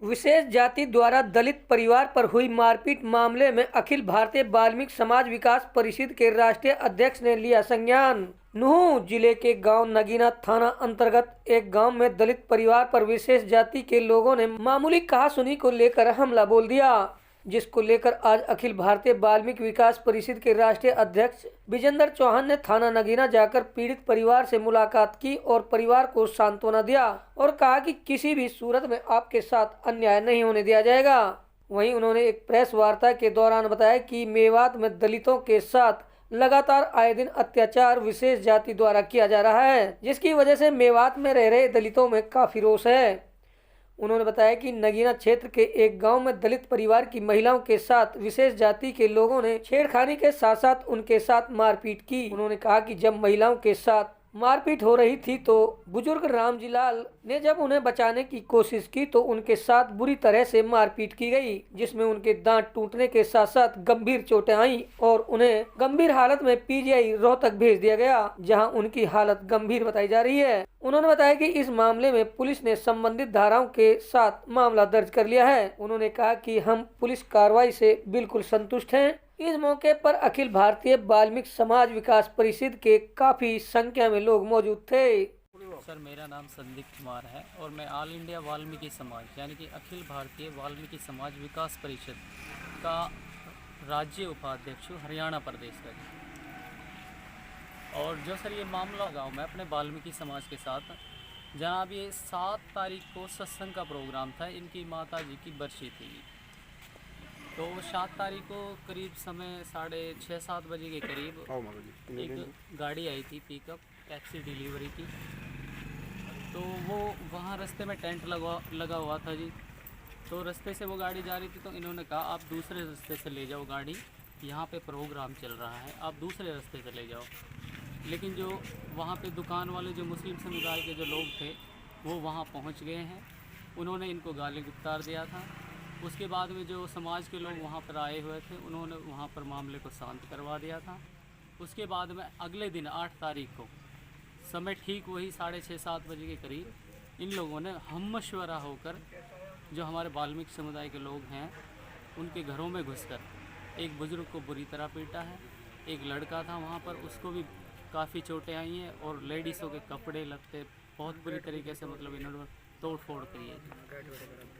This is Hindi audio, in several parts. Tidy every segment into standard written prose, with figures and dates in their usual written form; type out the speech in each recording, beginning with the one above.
विशेष जाति द्वारा दलित परिवार पर हुई मारपीट मामले में अखिल भारतीय वाल्मीकि समाज विकास परिषद के राष्ट्रीय अध्यक्ष ने लिया संज्ञान। नूंह जिले के गांव नगीना थाना अंतर्गत एक गांव में दलित परिवार पर विशेष जाति के लोगों ने मामूली कहासुनी को लेकर हमला बोल दिया, जिसको लेकर आज अखिल भारतीय वाल्मीकि विकास परिषद के राष्ट्रीय अध्यक्ष विजेंद्र चौहान ने थाना नगीना जाकर पीड़ित परिवार से मुलाकात की और परिवार को सांत्वना दिया और कहा कि किसी भी सूरत में आपके साथ अन्याय नहीं होने दिया जाएगा। वहीं उन्होंने एक प्रेस वार्ता के दौरान बताया कि मेवात में दलितों के साथ लगातार आए दिन अत्याचार विशेष जाति द्वारा किया जा रहा है, जिसकी वजह से मेवात में रह रहे दलितों में काफी रोष है। उन्होंने बताया कि नगीना क्षेत्र के एक गांव में दलित परिवार की महिलाओं के साथ विशेष जाति के लोगों ने छेड़खानी के साथ साथ उनके साथ मारपीट की। उन्होंने कहा कि जब महिलाओं के साथ मारपीट हो रही थी तो बुजुर्ग रामजी लाल ने जब उन्हें बचाने की कोशिश की तो उनके साथ बुरी तरह से मारपीट की गई, जिसमें उनके दांत टूटने के साथ साथ गंभीर चोटें आईं और उन्हें गंभीर हालत में पीजीआई रोहतक भेज दिया गया, जहां उनकी हालत गंभीर बताई जा रही है। उन्होंने बताया कि इस मामले में पुलिस ने संबंधित धाराओं के साथ मामला दर्ज कर लिया है। उन्होंने कहा कि हम पुलिस कार्रवाई से बिल्कुल संतुष्ट हैं। इस मौके पर अखिल भारतीय वाल्मीकि समाज विकास परिषद के काफी संख्या में लोग मौजूद थे। सर, मेरा नाम संदीप कुमार है और मैं ऑल इंडिया वाल्मीकि समाज यानी कि अखिल भारतीय वाल्मीकि समाज विकास परिषद का राज्य उपाध्यक्ष हूँ, हरियाणा प्रदेश का। और जो सर ये मामला गाँव में अपने वाल्मीकि समाज के साथ जनाब ये 7 तारीख को सत्संग का प्रोग्राम था, इनकी माता जी की बरसी थी। तो 7 तारीख को करीब समय 6:30-7 बजे के करीब एक गाड़ी आई थी पिकअप टैक्सी डिलीवरी की। तो वो वहाँ रास्ते में टेंट लगा हुआ था जी। तो रास्ते से वो गाड़ी जा रही थी तो इन्होंने कहा आप दूसरे रास्ते से ले जाओ गाड़ी, यहाँ पे प्रोग्राम चल रहा है, आप दूसरे रास्ते से ले जाओ। लेकिन जो वहाँ पे दुकान वाले जो मुस्लिम समुदाय के जो लोग थे वो वहाँ पहुँच गए हैं, उन्होंने इनको गाली गुप्तार दिया था। उसके बाद में जो समाज के लोग वहाँ पर आए हुए थे उन्होंने वहाँ पर मामले को शांत करवा दिया था। उसके बाद में अगले दिन 8 तारीख को समय ठीक वही 6:30-7 बजे के करीब इन लोगों ने हममशवरा होकर जो हमारे वाल्मीकि समुदाय के लोग हैं उनके घरों में घुसकर एक बुज़ुर्ग को बुरी तरह पीटा है। एक लड़का था वहाँ पर, उसको भी काफ़ी चोटें आई हैं और लेडीज़ों के कपड़े लत्ते बहुत बुरी तरीके से मतलब इन्होंने तोड़ फोड़ करी है।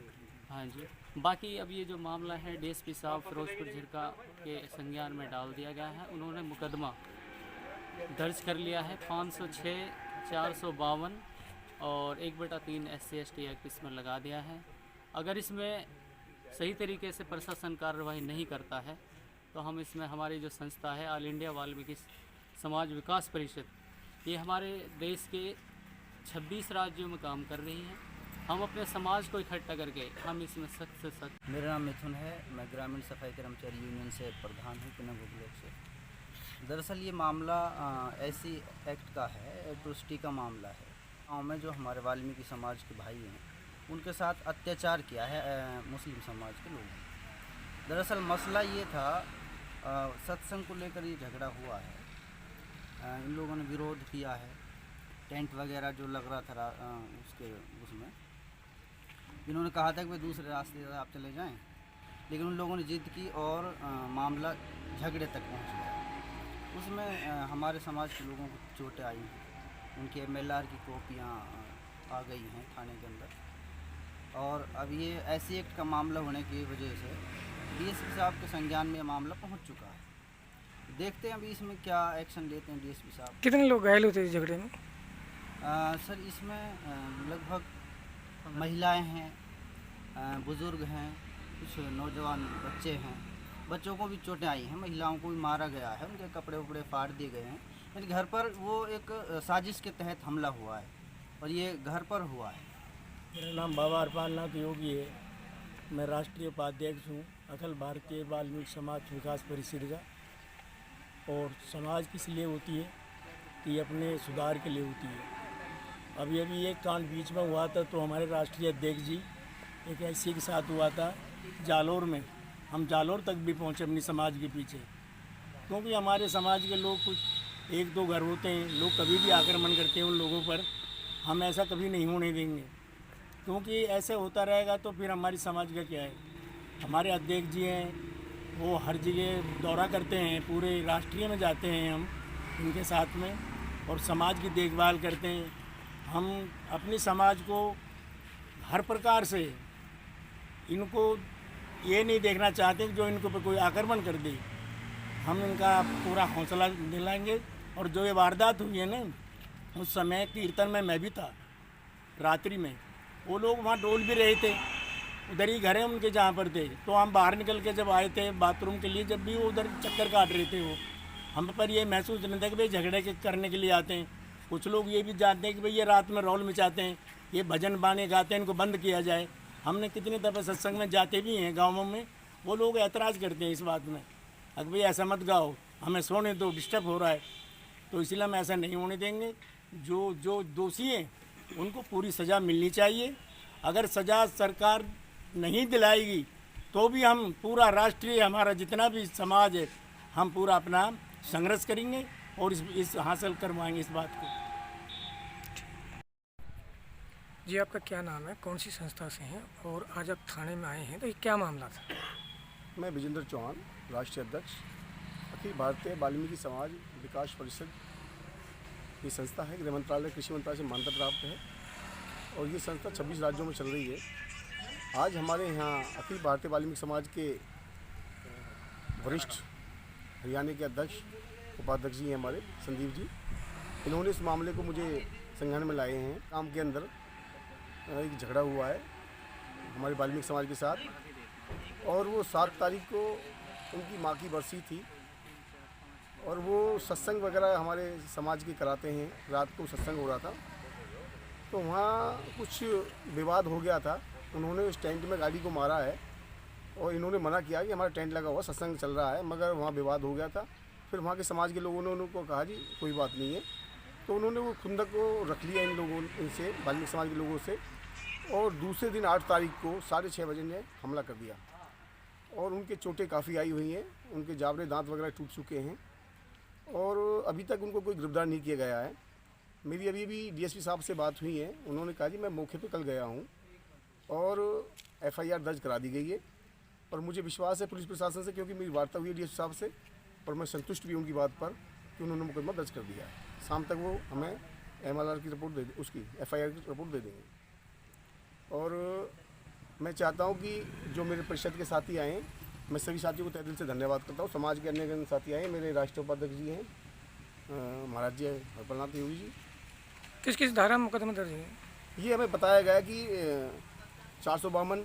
हाँ जी, बाकी अब ये जो मामला है डीएसपी साहब फिरोजपुर झिरका के संज्ञान में डाल दिया गया है। उन्होंने मुकदमा दर्ज कर लिया है 506, 452 और 1/3 SC/ST एक्ट इसमें लगा दिया है। अगर इसमें सही तरीके से प्रशासन कार्रवाई नहीं करता है तो हम इसमें हमारी जो संस्था है ऑल इंडिया वाल्मीकि समाज विकास परिषद, ये हमारे देश के 26 राज्यों में काम कर रही है। हम अपने समाज को इकट्ठा करके हम इसमें सख्त से सख्त। मेरा नाम मिथुन है, मैं ग्रामीण सफाई कर्मचारी यूनियन से प्रधान हूँ पिनंग ब्लॉक से। दरअसल ये मामला ऐसी एक्ट का है, एट्रोसिटी का मामला है। गाँव में जो हमारे वाल्मीकि समाज के भाई हैं उनके साथ अत्याचार किया है मुस्लिम समाज के लोगों। दरअसल मसला ये था, सत्संग को लेकर ये झगड़ा हुआ है। इन लोगों ने विरोध किया है, टेंट वगैरह जो लग रहा था उसमें इन्होंने कहा था कि भाई दूसरे रास्ते से आप चले जाएं, लेकिन उन लोगों ने जिद की और मामला झगड़े तक पहुंच गया। उसमें हमारे समाज के लोगों को चोटें आई हैं, उनकी MLR की कॉपियाँ आ गई हैं थाने के अंदर। और अब ये ऐसी एक्ट का मामला होने की वजह से DSP साहब के संज्ञान में मामला पहुँच चुका है। देखते हैं अभी इसमें क्या एक्शन लेते हैं DSP साहब। कितने लोग घायल होते झगड़े में? सर इसमें लगभग महिलाएं हैं, बुज़ुर्ग हैं, कुछ नौजवान बच्चे हैं। बच्चों को भी चोटें आई हैं, महिलाओं को भी मारा गया है, उनके कपड़े वपड़े फाड़ दिए गए हैं। यानी घर पर वो एक साजिश के तहत हमला हुआ है और ये घर पर हुआ है। मेरा नाम बाबा हरपालनाथ योगी है, मैं राष्ट्रीय उपाध्यक्ष हूँ अखिल भारतीय वाल्मीकि समाज विकास परिषद का। और समाज किस लिए होती है कि अपने सुधार के लिए होती है। अभी एक कांड बीच में हुआ था तो हमारे राष्ट्रीय अध्यक्ष जी एक ऐसे के साथ हुआ था जालोर में। हम जालोर तक भी पहुँचे अपनी समाज के पीछे, क्योंकि हमारे समाज के लोग कुछ 1-2 घर होते हैं, लोग कभी भी आक्रमण करते हैं उन लोगों पर। हम ऐसा कभी नहीं होने देंगे। क्योंकि ऐसे होता रहेगा तो फिर हमारी समाज का क्या है। हमारे अध्यक्ष जी हैं, वो हर जगह दौरा करते हैं, पूरे राष्ट्रीय में जाते हैं हम इनके साथ में, और समाज की देखभाल करते हैं। हम अपनी समाज को हर प्रकार से इनको ये नहीं देखना चाहते कि जो इनको पे कोई आक्रमण कर दे। हम इनका पूरा हौसला दिलाएंगे। और जो ये वारदात हुई है ना, उस समय कीर्तन में मैं भी था, रात्रि में वो लोग वहाँ डोल भी रहे थे, उधर ही घर है उनके जहाँ पर थे। तो हम बाहर निकल के जब आए थे बाथरूम के लिए, जब भी वो उधर चक्कर काट रहे थे, वो हम पर ये महसूस नहीं था कि भाई झगड़े करने के लिए आते हैं। कुछ लोग ये भी जानते हैं कि भाई ये रात में रौल मचाते हैं, ये भजन बाने गाते हैं, इनको बंद किया जाए। हमने कितनी दफ़े सत्संग में जाते भी हैं गाँवों में, वो लोग ऐतराज़ करते हैं इस बात में, अगर भाई ऐसा मत गाओ, हमें सोने दो, डिस्टर्ब हो रहा है। तो इसलिए हम ऐसा नहीं होने देंगे। जो दोषी हैं उनको पूरी सज़ा मिलनी चाहिए। अगर सज़ा सरकार नहीं दिलाएगी तो भी हम पूरा राष्ट्रीय, हमारा जितना भी समाज है, हम पूरा अपना संघर्ष करेंगे और इस हासिल करवाएंगे इस बात को। जी, आपका क्या नाम है, कौन सी संस्था से हैं और आज आप थाने में आए हैं, तो ये क्या मामला था? मैं विजेंद्र चौहान, राष्ट्रीय अध्यक्ष, अखिल भारतीय वाल्मीकि समाज विकास परिषद। ये संस्था है, गृह मंत्रालय, कृषि मंत्रालय से मान्यता प्राप्त है और ये संस्था 26 राज्यों में चल रही है। आज हमारे यहाँ अखिल भारतीय वाल्मीकि समाज के वरिष्ठ हरियाणा के अध्यक्ष, उपाध्यक्ष जी हैं हमारे, संदीप जी। इन्होंने इस मामले को मुझे संज्ञान में लाए हैं। काम के अंदर एक झगड़ा हुआ है हमारे वाल्मीकि समाज के साथ, और वो 7 तारीख को उनकी माँ की बरसी थी और वो सत्संग वगैरह हमारे समाज के कराते हैं। रात को सत्संग हो रहा था तो वहाँ कुछ विवाद हो गया था। उन्होंने उस टेंट में गाड़ी को मारा है और इन्होंने मना किया कि हमारा टेंट लगा हुआ, सत्संग चल रहा है, मगर वहाँ विवाद हो गया था। फिर वहाँ के समाज के लोगों ने उनको कहा जी कोई बात नहीं है, तो उन्होंने वो खुंदक को रख लिया इन लोगों इनसे, वाल्मीकि समाज के लोगों से, और दूसरे दिन 8 तारीख को 6:30 बजे ने हमला कर दिया और उनके चोटें काफ़ी आई हुई हैं, उनके जावरे दांत वगैरह टूट चुके हैं और अभी तक उनको कोई गिरफ्तार नहीं किया गया है। मेरी अभी भी डीएसपी साहब से बात हुई है, उन्होंने कहा जी मैं मौके पे कल गया हूँ और एफआईआर दर्ज करा दी गई है और मुझे विश्वास है पुलिस प्रशासन से, क्योंकि मेरी वार्ता हुई है डीएसपी साहब से और मैं संतुष्ट भी उनकी बात पर कि उन्होंने मुकदमा दर्ज कर दिया है। शाम तक वो हमें एमएलआर की रिपोर्ट दे, उसकी एफआईआर की रिपोर्ट दे देंगे। और मैं चाहता हूँ कि जो मेरे परिषद के साथी आए, मैं सभी साथियों को तहे दिल से धन्यवाद करता हूँ। समाज के अन्य साथी आए, मेरे राष्ट्रीय उपाध्यक्ष जी हैं महाराज जी हरपलनाथ योगी जी। किस किस धारा में मुकदमा दर्ज है? ये हमें बताया गया कि 452,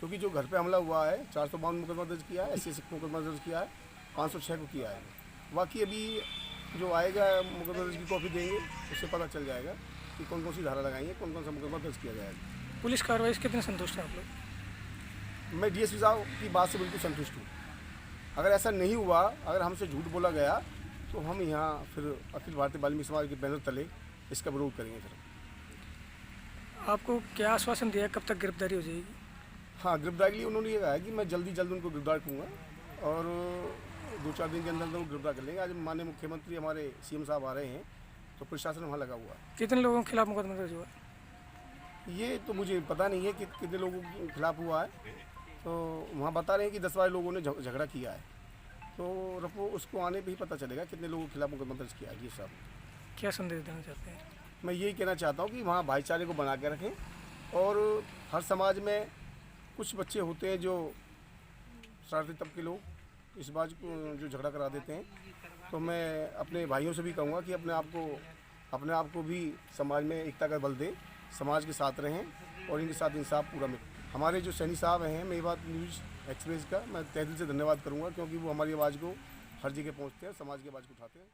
क्योंकि जो घर पे हमला हुआ है 452 मुकदमा दर्ज किया है, SC को मुकदमा दर्ज किया है, 506 को किया है। बाकी अभी जो आएगा मुकदमा दर्ज की कॉपी देंगे, उससे पता चल जाएगा कि कौन कौन सी धारा लगाई है, कौन कौन सा मुकदमा दर्ज किया जाएगा। पुलिस कार्रवाई से कितने संतुष्ट हैं आप लोग? मैं डीएसपी साहब की बात से बिल्कुल संतुष्ट हूँ। अगर ऐसा नहीं हुआ, अगर हमसे झूठ बोला गया, तो हम यहाँ फिर अखिल भारतीय वाल्मीकि समाज के बैनर तले इसका विरोध करेंगे। फिर आपको क्या आश्वासन दिया, कब तक गिरफ्तारी हो जाएगी? हाँ, गिरफ्तारी के लिए उन्होंने ये कहा है कि मैं जल्दी उनको गिरफ्तार करूँगा और 2-4 दिन के अंदर वो गिरफ्तार कर लेंगे। आज माननीय मुख्यमंत्री हमारे CM साहब आ रहे हैं, तो प्रशासन वहाँ लगा हुआ है। कितने लोगों के खिलाफ मुकदमा दर्ज हुआ? ये तो मुझे पता नहीं है कि कितने लोगों के खिलाफ हुआ है, तो वहाँ बता रहे हैं कि 10-12 लोगों ने झगड़ा किया है, तो रफो उसको आने पे ही पता चलेगा कितने लोगों के खिलाफ मुकदमा दर्ज किया है। जी साहब, क्या संदेश देना चाहते हैं? मैं यही कहना चाहता हूँ कि वहाँ भाईचारे को बना के रखें और हर समाज में कुछ बच्चे होते हैं जो शरारती तबके के लोग इस बात को जो झगड़ा करा देते हैं, तो मैं अपने भाइयों से भी कहूँगा कि अपने आप को भी समाज में एकता का बल दें, समाज के साथ रहें और इनके साथ इंसाफ पूरा मिले। हमारे जो सैनी साहब हैं मेवात न्यूज़ एक्सप्रेस का, मैं तहे दिल से धन्यवाद करूँगा, क्योंकि वो हमारी आवाज़ को हर जगह पहुँचते हैं, समाज की आवाज़ को उठाते हैं।